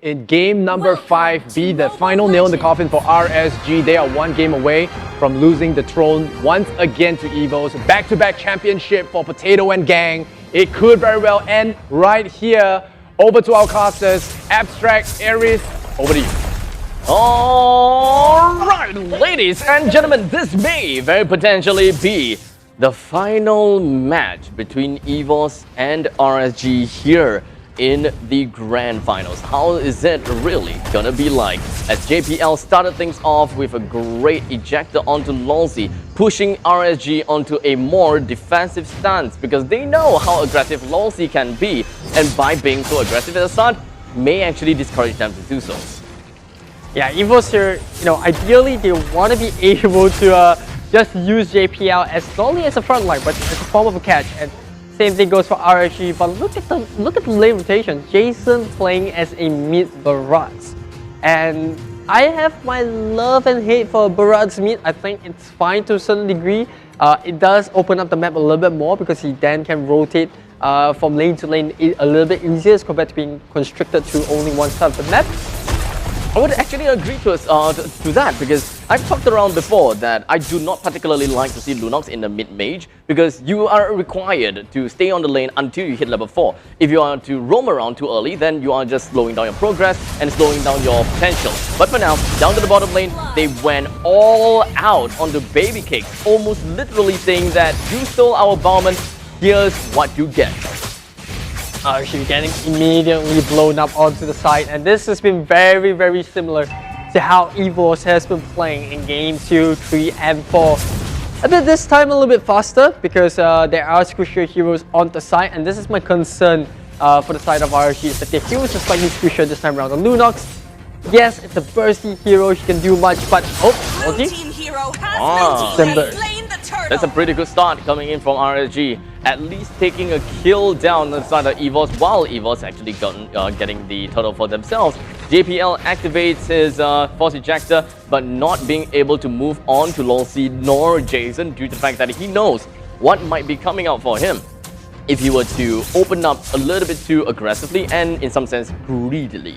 in game number 5 be the final nail in the coffin for RSG. They are one game away from losing the throne once again to EVOS. Back-to-back championship for Potato and Gang. It could very well end right here. Over to our casters, Abstract, Aries, over to you. Alright, ladies and gentlemen, this may very potentially be the final match between EVOS and RSG here in the grand finals. How is it really gonna be like? As JPL started things off with a great ejector onto Lolzy, pushing RSG onto a more defensive stance because they know how aggressive Lolzy can be, and by being so aggressive at the start, may actually discourage them to do so. Yeah, EVOS here, ideally they want to be able to just use JPL as not only as a front line, but as a form of a catch. And same thing goes for RSG. But look at the lane rotation. Jason playing as a mid Barats, and I have my love and hate for Barats mid. I think it's fine to a certain degree. It does open up the map a little bit more because he then can rotate from lane to lane a little bit easier as compared to being constricted to only one side of the map. I would actually agree to that because I've talked around before that I do not particularly like to see Lunox in the mid-mage because you are required to stay on the lane until you hit level 4. If you are to roam around too early, then you are just slowing down your progress and slowing down your potential. But for now, down to the bottom lane, they went all out on the baby cake, almost literally saying that you stole our Bowman, here's what you get. RSG getting immediately blown up onto the side, and this has been very, very similar to how EVOS has been playing in game 2, 3, and 4. A bit this time a little bit faster because there are squishier heroes on the side, and this is my concern for the side of RSG, is that the heroes are slightly squishier this time around. On Lunox, yes, it's a bursty hero, she can do much, but that's a pretty good start coming in from RSG. At least taking a kill down the side of EVOS, while EVOS actually getting the turtle for themselves. JPL activates his force ejector, but not being able to move on to Lolzy nor Jason due to the fact that he knows what might be coming out for him if he were to open up a little bit too aggressively and in some sense greedily.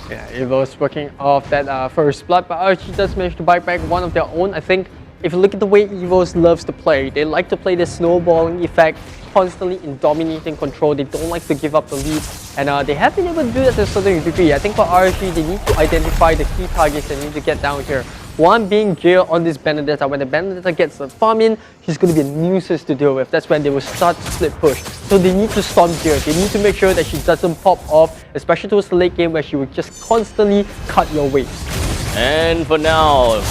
Yeah, EVOS working off that first blood, but RSG does manage to bite back one of their own. I think if you look at the way EVOS loves to play, they like to play the snowballing effect, constantly in dominating control. They don't like to give up the lead, and they have been able to do that to a certain degree. I think for RSG, they need to identify the key targets they need to get down here. One being Jill on this Benedetta. When the Benedetta gets the farm in, she's going to be a nuisance to deal with. That's when they will start to split push. So they need to stomp Jill. They need to make sure that she doesn't pop off, especially towards the late game where she will just constantly cut your waves. And for now,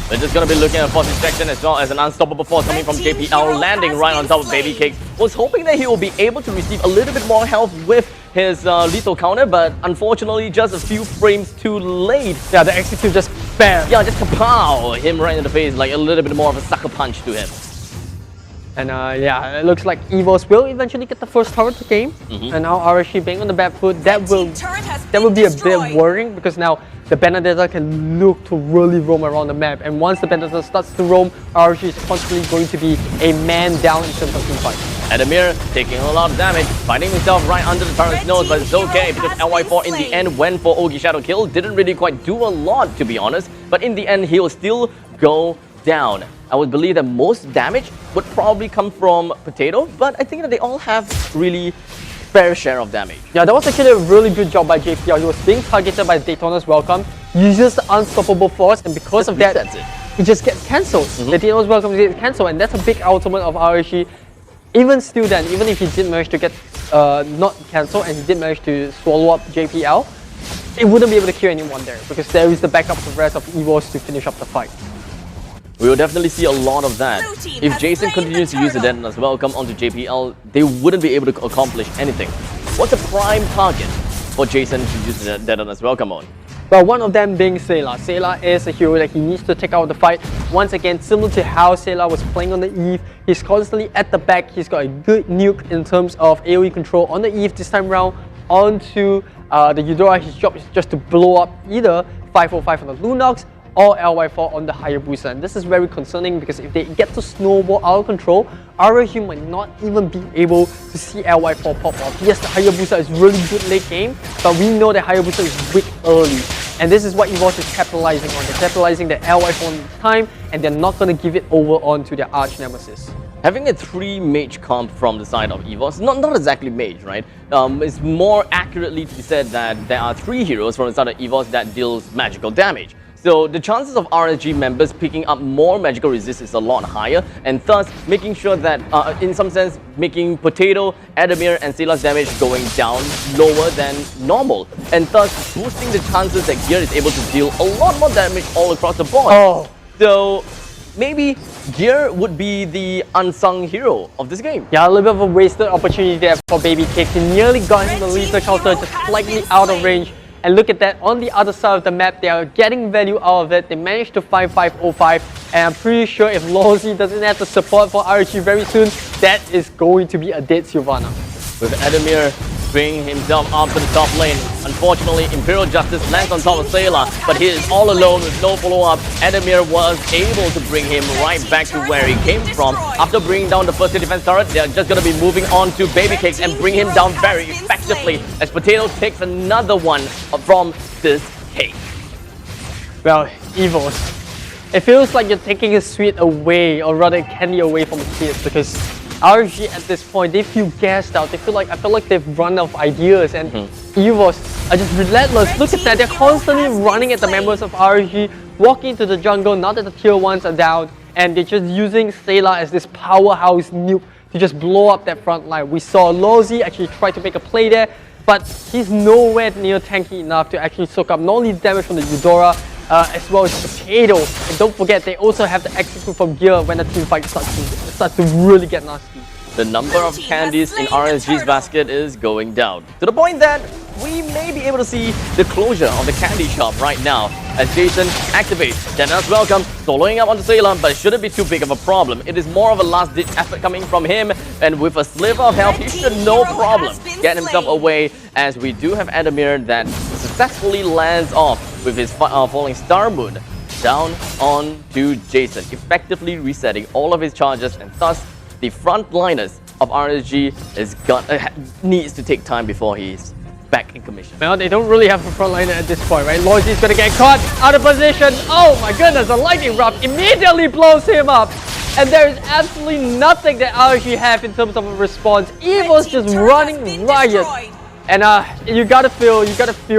we're just going to be looking at force injection as well as an unstoppable force coming from JPL, landing right on top of Baby Cake. Was hoping that he will be able to receive a little bit more health with his lethal counter, but unfortunately just a few frames too late. Yeah, the execute just bam. Yeah, just kapow him right in the face, like a little bit more of a sucker punch to him. And yeah, it looks like EVOS will eventually get the first tower of the game. And now RSG being on the back foot, that will be a bit worrying because now the Benedetta can look to really roam around the map. And once the Benedetta starts to roam, RSG is constantly going to be a man down in terms of team fight. Adamir taking a lot of damage, finding himself right under the turret's nose, but it's okay because LY4 in the end went for Ogi Shadow Kill. Didn't really quite do a lot, to be honest, but in the end he'll still go down. I would believe that most damage would probably come from Potato, but I think that they all have really fair share of damage. Yeah, that was actually a really good job by JPL. He was being targeted by Daytona's Welcome, uses the Unstoppable Force, and because of that, he just gets cancelled. Daytona's Welcome gets cancelled, and that's a big ultimate of RSG. Even still then, even if he did manage to get not cancelled and he did manage to swallow up JPL, it wouldn't be able to kill anyone there because there is the backup of the rest of EVOS to finish up the fight. We will definitely see a lot of that. If Jason continues to use the Detona's Welcome onto JPL, they wouldn't be able to accomplish anything. What's a prime target for Jason to use the Detona's Welcome on? Well, one of them being Sayla. Sayla is a hero that he needs to take out the fight. Once again, similar to how Sayla was playing on the Eve, he's constantly at the back. He's got a good nuke in terms of AoE control on the Eve this time round onto the Eudora. His job is just to blow up either 505 on the Lunox or LY4 on the Hayabusa. And this is very concerning because if they get to snowball out of control, RSG might not even be able to see LY4 pop off. Yes, the Hayabusa is really good late game, but we know that Hayabusa is weak early. And this is what EVOS is capitalizing on. They're capitalizing the LY4 time, and they're not going to give it over on to their arch nemesis. Having a 3 mage comp from the side of EVOS, not exactly mage, right? It's more accurately to be said that there are 3 heroes from the side of EVOS that deals magical damage. So the chances of RSG members picking up more magical resist is a lot higher, and thus making sure that, in some sense, making Potato, Adamir, and Sela's damage going down lower than normal, and thus boosting the chances that Gear is able to deal a lot more damage all across the board. Oh. So maybe Gear would be the unsung hero of this game. Yeah, a little bit of a wasted opportunity there for Baby Cake. He nearly got him the lethal counter, just slightly out of range. And look at that, on the other side of the map, they are getting value out of it. They managed to find 505, and I'm pretty sure if Lozi doesn't have the support for RSG very soon, that is going to be a dead Sylvana. With Adamir bringing himself up to the top lane. Unfortunately, Imperial Justice lands on top of Sela, but he is all alone with no follow-up. Adamir was able to bring him right back to where he came from. After bringing down the first defense turret, they're just going to be moving on to Baby Cakes and bring him down very effectively as Potato takes another one from this cake. Well, EVOS, it feels like you're taking a sweet away, or rather candy away from the kids, because RSG at this point, they feel gassed out. They feel like, I feel like they've run out of ideas, and EVOS are just relentless. Look at that, they're constantly running at the members of RSG, walking into the jungle now that the tier 1s are down, and they're just using Sela as this powerhouse nuke to just blow up that front line. We saw Lozi actually try to make a play there, but he's nowhere near tanky enough to actually soak up not only damage from the Eudora, as well as Potato. And don't forget, they also have the execute from Gear when the team fight starts to really get nasty. The number of candies in RSG's basket is going down, to the point that we may be able to see the closure of the candy shop right now as Jason activates. Dennis welcome, soloing up onto Salem, but it shouldn't be too big of a problem. It is more of a last-ditch effort coming from him, and with a sliver of health, he should no problem get himself away, as we do have Adamir that successfully lands off with his falling Star Moon down on to Jason, effectively resetting all of his charges, and thus the frontliners of RSG needs to take time before he's back in commission. Well, they don't really have a frontliner at this point, right? Lozi's gonna get caught out of position. Oh my goodness, a lightning rod immediately blows him up. And there is absolutely nothing that RSG have in terms of a response. EVO's just running riot. And you gotta feel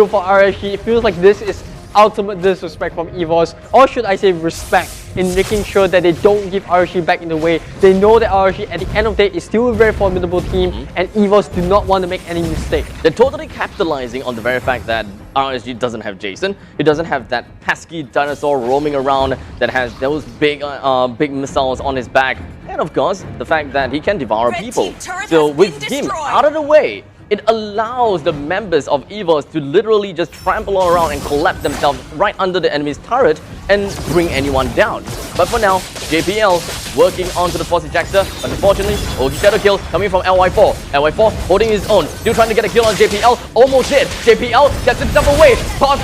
for RSG. It feels like this is ultimate disrespect from EVOS, or should I say respect, in making sure that they don't give RSG back in the way. They know that RSG at the end of the day is still a very formidable team, and EVOS do not want to make any mistake. They're totally capitalizing on the very fact that RSG doesn't have Jason. He doesn't have that pesky dinosaur roaming around that has those big missiles on his back, and of course the fact that he can devour people. So with him out of the way, it allows the members of EVOS to literally just trample all around and collapse themselves right under the enemy's turret and bring anyone down. But for now, JPL working onto the force ejector. Unfortunately, OG shadow kill coming from LY4. LY4 holding his own, still trying to get a kill on JPL. Almost hit. JPL gets himself away. Toss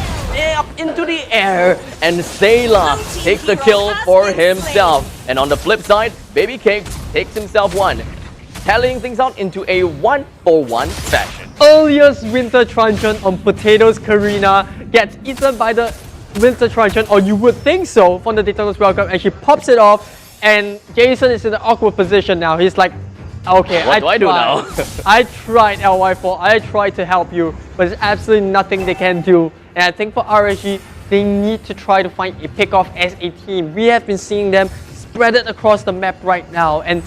up into the air, and Sela takes the kill for himself. And on the flip side, Baby Cake takes himself one, tallying things out into a 1-for-1 fashion. Earliest Winter Truncheon on Potato's Karina gets eaten by the Winter Truncheon, or you would think so, from the Daytona's welcome, and she pops it off, and Jason is in an awkward position now. He's like, okay, what do I do now? I tried LY4, I tried to help you, but there's absolutely nothing they can do. And I think for RSG, they need to try to find a pick-off as a team. We have been seeing them spread it across the map right now, and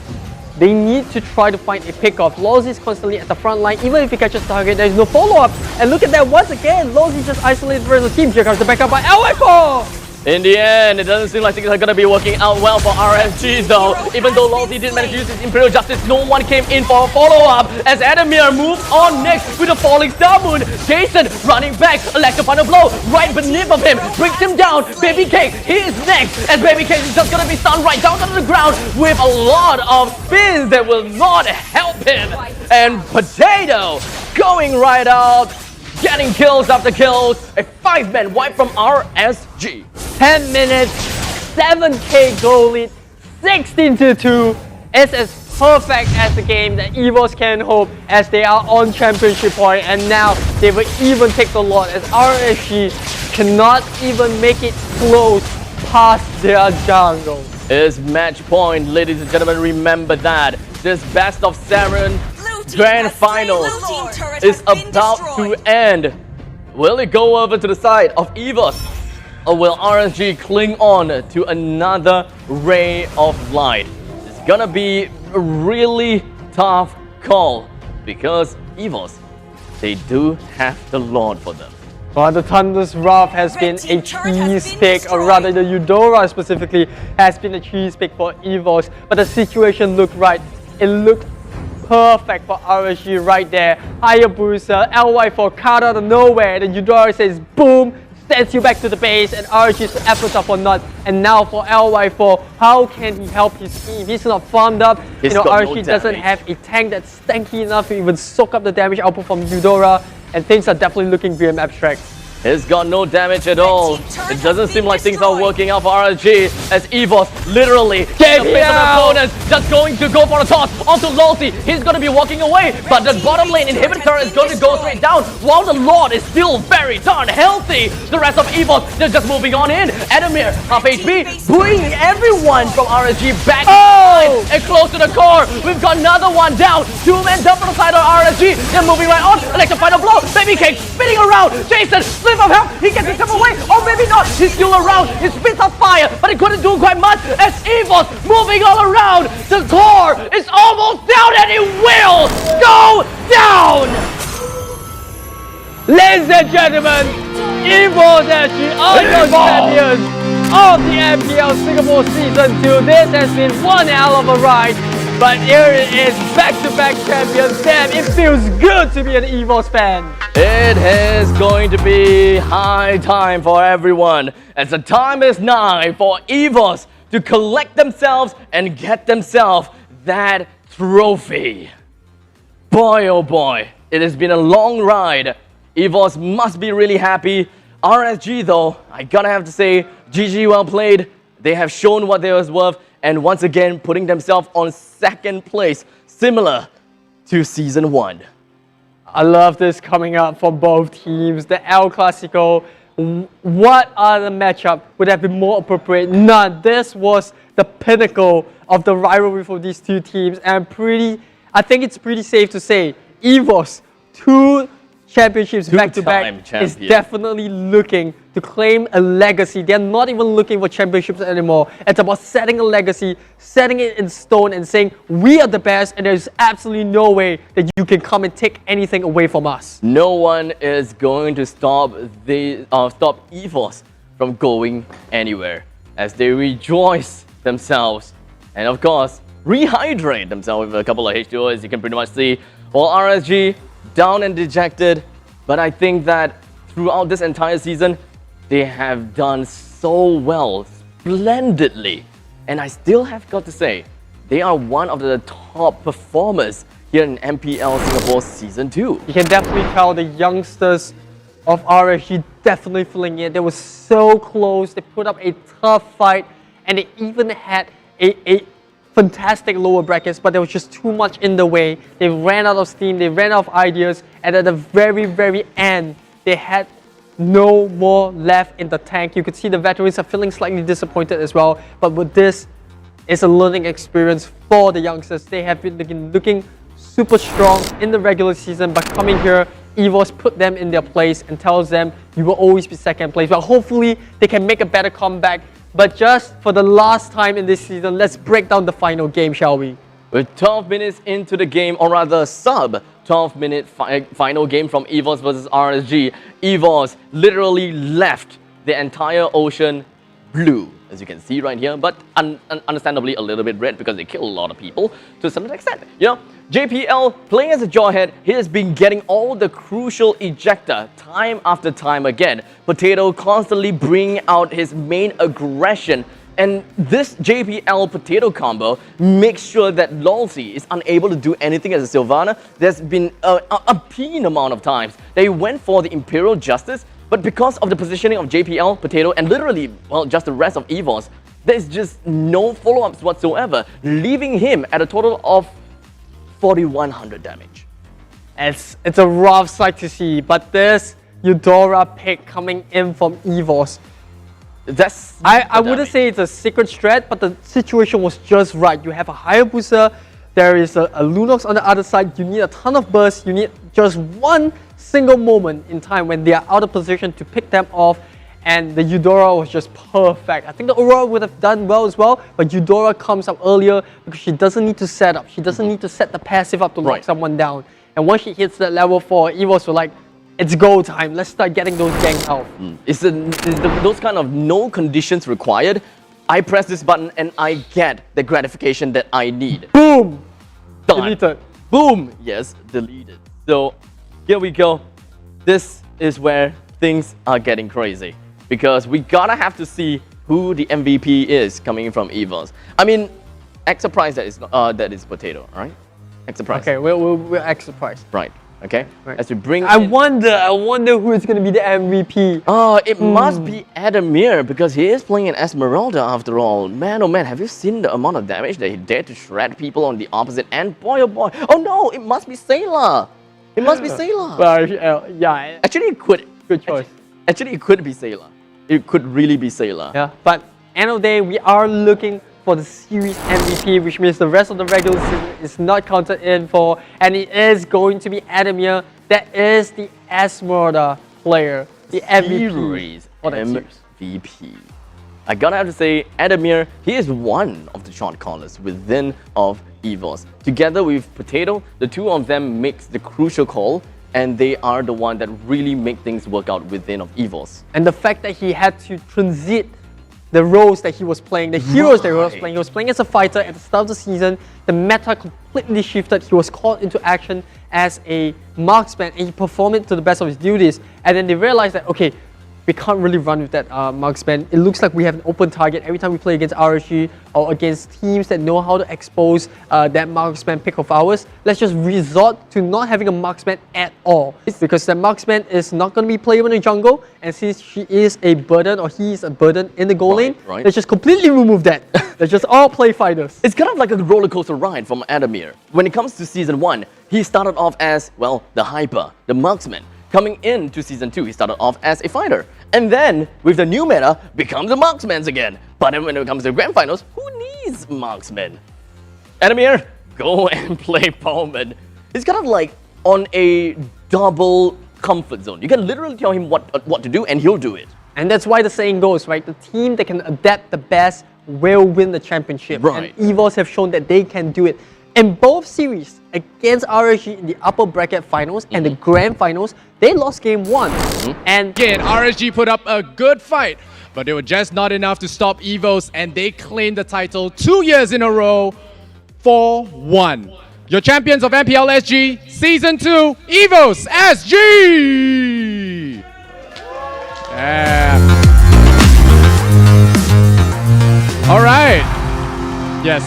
they need to try to find a pick-off. Lozi is constantly at the front line. Even if he catches target, there is no follow-up. And look at that once again. Lozi just isolated versus the team. Here comes the backup by LY4. In the end, it doesn't seem like things are going to be working out well for RSG though. Even though Lozi did manage to use his Imperial Justice, no one came in for a follow-up as Adamir moves on next with a falling Star Moon. Jason running back, electric on a blow right beneath of him, brings him down. Baby Cake, he is next, as Baby Cake is just going to be stunned right down to the ground with a lot of spins that will not help him. And Potato going right out, getting kills after kills. A 5-man wipe from RSG. 10 minutes, 7k goal lead, 16-2. It's as perfect as the game that EVOS can hope as they are on championship point, and now they will even take the Lord as RSG cannot even make it close past their jungle. Is match point, ladies and gentlemen. Remember that this best of 7 grand final is about to end. Will it go over to the side of EVOS, or will RSG cling on to another ray of light? It's gonna be a really tough call because EVOS, they do have the Lord for them. Well, the Thunder's Wrath has been a cheese pick, or rather the Eudora specifically has been a cheese pick for EVOS, but the situation looked right. It looked perfect for RSG right there. Hayabusa, LY4 cut out of nowhere, the Eudora says boom, sends you back to the base, and RSG's efforts are for naught. And now for LY4, how can he help his team? He's not farmed up. RSG doesn't have a tank that's tanky enough to even soak up the damage output from Eudora, and things are definitely looking grim abstract. It's got no damage at all. It doesn't seem like things are working out for RSG as EVOS literally the face of the opponents just going to go for a toss onto Lolty. He's going to be walking away, but the bottom lane inhibitor is going to go straight down while the Lord is still very darn healthy. The rest of EVOS, they're just moving on in. Adamir, half HP, bringing everyone from RSG back inside and close to the core. We've got another one down. 2 men down from the side of RSG. They're moving right on. Electro final blow. Baby Cake spinning around. Jason, slip of help. He gets himself away, or maybe not. He's still around. He spits out fire, but it couldn't do quite much as EVOS moving all around. The core is almost down, and it will go down. Ladies and gentlemen, EVOS-SG are your champions of the MPL Singapore Season 2. This has been one hell of a ride, but here it is, back-to-back champions. Damn, it feels good to be an EVOS fan. It is going to be high time for everyone, as the time is nigh for EVOS to collect themselves and get themselves that trophy. Boy, oh boy, it has been a long ride. EVOS must be really happy. RSG though, I gotta have to say, GG, well played. They have shown what they was worth, and once again putting themselves on second place, similar to Season 1. I love this coming up for both teams. The El Clasico, what other matchup would have been more appropriate? None. This was the pinnacle of the rivalry for these two teams, and I think it's pretty safe to say EVOS, 2 championships back-to-back, is definitely looking to claim a legacy. They're not even looking for championships anymore. It's about setting a legacy, setting it in stone, and saying we are the best, and there's absolutely no way that you can come and take anything away from us. No one is going to stop EVOS from going anywhere as they rejoice themselves and of course rehydrate themselves with a couple of H2O, as you can pretty much see. While RSG down and dejected, but I think that throughout this entire season, they have done so well, splendidly. And I still have got to say, they are one of the top performers here in MPL Singapore Season 2. You can definitely tell the youngsters of RSG definitely feeling it. They were so close, they put up a tough fight, and they even had a fantastic lower brackets, but there was just too much in the way. They ran out of steam, they ran out of ideas, and at the very, very end, they had no more left in the tank. You could see the veterans are feeling slightly disappointed as well, but with this, it's a learning experience for the youngsters. They have been looking super strong in the regular season, but coming here, EVOS put them in their place and tells them you will always be second place. But hopefully, they can make a better comeback. But just for the last time in this season, let's break down the final game, shall we? With 12 minutes into the game, or rather sub 12-minute final game from EVOS versus RSG, EVOS literally left the entire ocean blue, as you can see right here, but understandably a little bit red because they kill a lot of people to a certain extent. JPL playing as a Jawhead, he has been getting all the crucial ejector time after time again. Potato constantly bringing out his main aggression, and this JPL Potato combo makes sure that Lolzy is unable to do anything as a Sylvana. There's been a obscene amount of times they went for the Imperial Justice, But because of the positioning of JPL, Potato, and literally, well, just the rest of EVOS, there's just no follow-ups whatsoever, leaving him at a total of 4,100 damage. It's a rough sight to see, but this Eudora pick coming in from EVOS. I wouldn't say it's a secret strat, but the situation was just right. You have a Hayabusa, there is a Lunox on the other side, you need a ton of burst, you need just one single moment in time when they are out of position to pick them off, and the Eudora was just perfect. I think the Aurora would have done well as well, but Eudora comes up earlier because she doesn't need to set up. She doesn't need to set the passive up to lock someone down. And once she hits that level 4, EVOS were like, it's go time. Let's start getting those ganks out. It's those kind of no conditions required. I press this button and I get the gratification that I need. Boom! Done. Deleted. Boom! Yes, deleted. So here we go. This is where things are getting crazy, because we gotta have to see who the MVP is coming from EVOS. I mean, act surprised that is Potato, right? Act surprised. Okay, we'll act surprised. Right. Okay. Right. As we bring. I wonder who is going to be the MVP. Oh, it must be Adamir, because he is playing an Esmeralda after all. Man, oh man, have you seen the amount of damage that he dared to shred people on the opposite end? Boy, oh boy. Oh no, it must be Sayla. It must be Sayla. Well, yeah. Actually, it could. Good choice. Actually, it could be Sayla. It could really be Sayla. Yeah, but end of the day, we are looking for the series MVP, which means the rest of the regular season is not counted in for, and it is going to be Adamir. That is the Esmeralda player, the MVP for that series. MVP. I gotta have to say, Adamir, he is one of the shot callers within of EVOS. Together with Potato, the two of them makes the crucial call, and they are the one that really make things work out within of EVOS. And the fact that he had to transit the roles that he was playing, the heroes that he was playing as a fighter at the start of the season, the meta completely shifted. He was called into action as a marksman and he performed it to the best of his duties. And then they realized that, okay, we can't really run with that marksman. It looks like we have an open target every time we play against RSG or against teams that know how to expose that marksman pick of ours. Let's just resort to not having a marksman at all, because that marksman is not going to be playable in the jungle, and since she is a burden, or he is a burden in the goal lane, let's just completely remove that. Let's just all play fighters. It's kind of like a roller coaster ride from Adamir. When it comes to Season 1, he started off as, well, the hyper, the marksman. Coming into Season 2, he started off as a fighter. And then, with the new meta, becomes a marksman again. But then when it comes to the Grand Finals, who needs marksman? Adamir, go and play Bowman. He's kind of like on a double comfort zone. You can literally tell him what to do and he'll do it. And that's why the saying goes, right? The team that can adapt the best will win the championship. Right. And EVOS have shown that they can do it. In both series, against RSG in the upper bracket finals and the grand finals, they lost game 1. And again, RSG put up a good fight, but they were just not enough to stop EVOS, and they claimed the title 2 years in a row, 4-1. Your champions of MPL-SG, Season 2, EVOS-SG! Yeah. All right. Yes.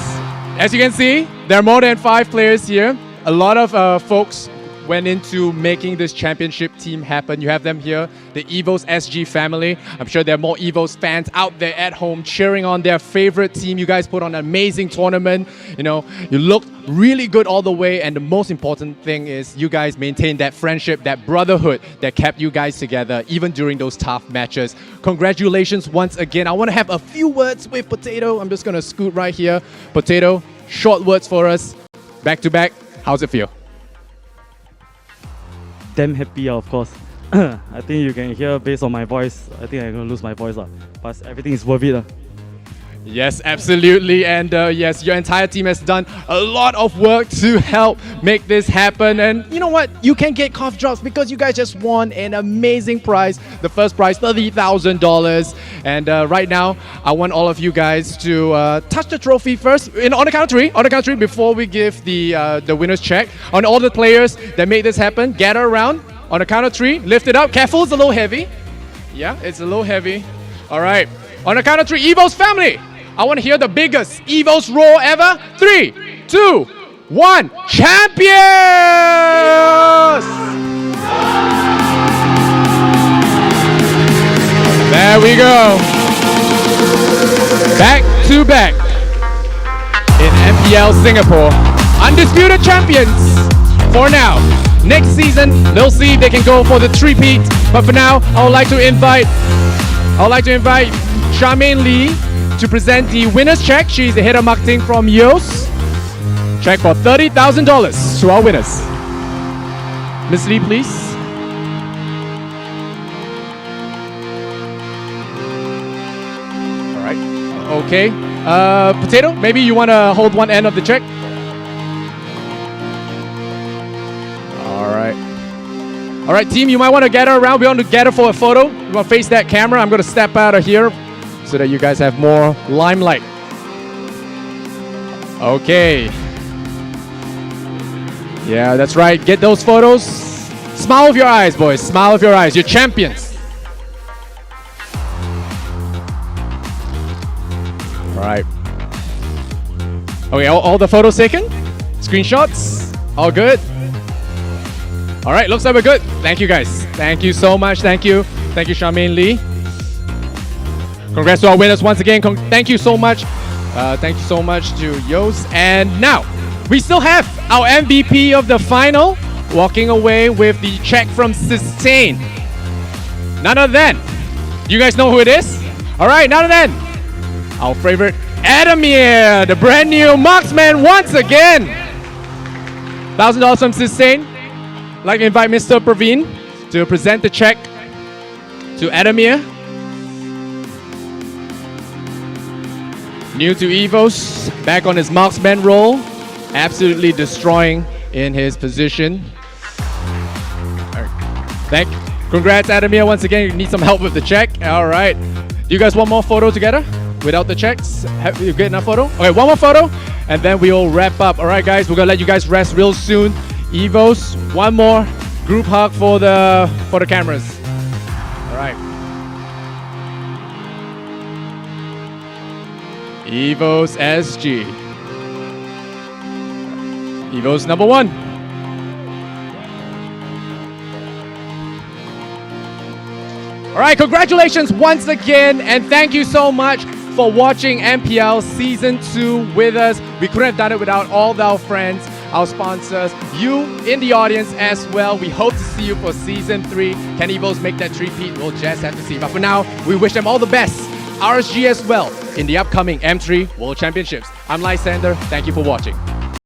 As you can see, there are more than 5 players here. A lot of folks went into making this championship team happen. You have them here, the EVOS-SG family. I'm sure there are more EVOS fans out there at home cheering on their favorite team. You guys put on an amazing tournament. You know, you looked really good all the way, and the most important thing is you guys maintained that friendship, that brotherhood that kept you guys together even during those tough matches. Congratulations once again. I want to have a few words with Potato. I'm just going to scoot right here. Potato, short words for us. Back to back, how's it feel? Damn happy, of course. I think you can hear based on my voice, I think I'm going to lose my voice. But everything is worth it. Yes, absolutely. And yes, your entire team has done a lot of work to help make this happen. And you know what? You can get cough drops because you guys just won an amazing prize. The first prize, $30,000. And right now, I want all of you guys to touch the trophy first. On the count of three, before we give the winner's check. On all the players that made this happen, gather around. On the count of 3, lift it up. Careful, it's a little heavy. Yeah, it's a little heavy. All right. On the count of 3, EVOS family. I want to hear the biggest EVOS roar ever. 3, 2, 1. Champions! There we go. Back to back in MPL Singapore. Undisputed champions for now. Next season, they'll see if they can go for the three-peat. But for now, I would like to invite Charmaine Lee to present the winner's check. She's the head of marketing from EVOS. Check for $30,000 to our winners. Miss Lee, please. All right. Okay. Potato, maybe you want to hold one end of the check. All right, team, you might want to gather around. We want to gather for a photo. You want to face that camera. I'm going to step out of here so that you guys have more limelight. Okay. Yeah, that's right. Get those photos. Smile with your eyes, boys. Smile with your eyes. You're champions. All right. Okay, all the photos taken? Screenshots? All good? All right, looks like we're good. Thank you, guys. Thank you so much. Thank you. Thank you, Charmaine Lee. Congrats to our winners once again. Thank you so much. Thank you so much to Yos. And now, we still have our MVP of the final walking away with the check from Sustain. None other than, do you guys know who it is? All right, none other than our favorite Adamir, the brand new marksman once again. $1,000 from Sustain. I'd like to invite Mr. Praveen to present the check to Adamir. New to EVOS, back on his marksman role, absolutely destroying in his position. All right. Congrats, Adamir, once again. You need some help with the check. All right. Do you guys want more photo together without the checks? Have you get enough photo? Okay, one more photo, and then we'll wrap up. All right, guys, we're gonna let you guys rest real soon. EVOS, one more group hug for the cameras. All right. EVOS SG. EVOS number 1. All right, congratulations once again, and thank you so much for watching MPL Season 2 with us. We couldn't have done it without all our friends, our sponsors, you in the audience as well. We hope to see you for Season 3. Can EVOS make that three-peat? We'll just have to see. But for now, we wish them all the best. RSG as well in the upcoming M3 World Championships. I'm Lysander. Thank you for watching.